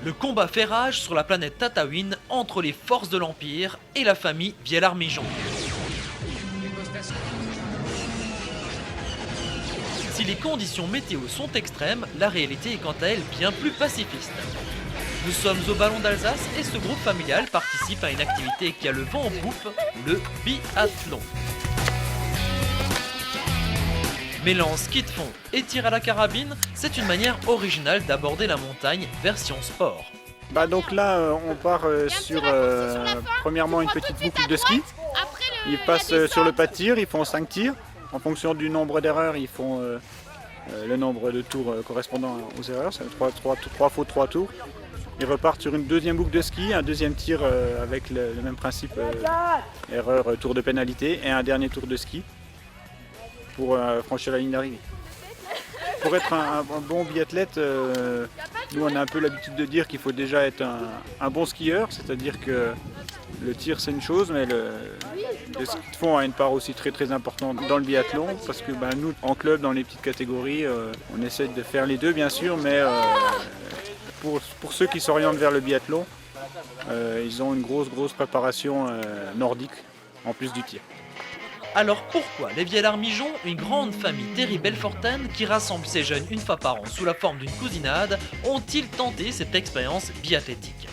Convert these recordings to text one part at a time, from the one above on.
Le combat fait rage sur la planète Tatooine entre les forces de l'Empire et la famille Vielarmijon. Si les conditions météo sont extrêmes, la réalité est quant à elle bien plus pacifiste. Nous sommes au Ballon d'Alsace et ce groupe familial participe à une activité qui a le vent en poupe, le biathlon. Mêlant ski de fond et tir à la carabine, c'est une manière originale d'aborder la montagne version sport. Donc là, on part sur premièrement une petite boucle de ski. Ils passent sur le pas de tir, ils font 5 tirs. En fonction du nombre d'erreurs, ils font le nombre de tours correspondant aux erreurs. C'est 3 fautes, 3 tours. Ils repartent sur une deuxième boucle de ski, un deuxième tir avec le même principe, erreur, tour de pénalité, et un dernier tour de ski pour franchir la ligne d'arrivée. Pour être un bon biathlète, nous on a un peu l'habitude de dire qu'il faut déjà être un bon skieur, c'est-à-dire que le tir c'est une chose, mais le ski de fond a une part aussi très très importante dans le biathlon, parce que nous en club, dans les petites catégories, on essaie de faire les deux bien sûr, mais pour ceux qui s'orientent vers le biathlon, ils ont une grosse préparation nordique en plus du tir. Alors pourquoi les Vielarmijon, une grande famille terribelfortaine qui rassemble ses jeunes une fois par an sous la forme d'une cousinade, ont-ils tenté cette expérience biathlétique?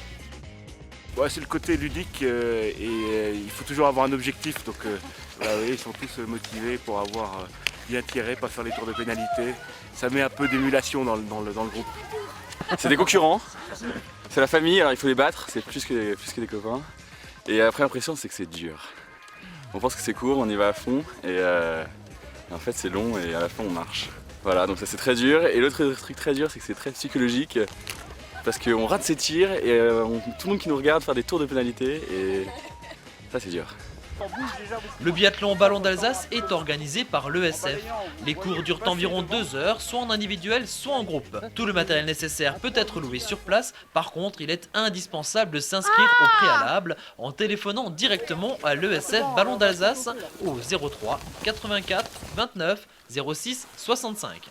C'est le côté ludique et il faut toujours avoir un objectif, donc ils sont tous motivés pour avoir bien tiré, pas faire les tours de pénalité. Ça met un peu d'émulation dans le groupe. C'est des concurrents, c'est la famille, alors il faut les battre, c'est plus que des copains. Et après l'impression c'est que c'est dur. On pense que c'est court, on y va à fond et en fait c'est long et à la fin on marche. Voilà, donc ça c'est très dur. Et l'autre truc très dur c'est que c'est très psychologique parce qu'on rate ses tirs et tout le monde qui nous regarde faire des tours de pénalité et ça c'est dur. Le biathlon Ballon d'Alsace est organisé par l'ESF. Les cours durent environ 2 heures, soit en individuel, soit en groupe. Tout le matériel nécessaire peut être loué sur place. Par contre, il est indispensable de s'inscrire au préalable en téléphonant directement à l'ESF Ballon d'Alsace au 03 84 29 06 65.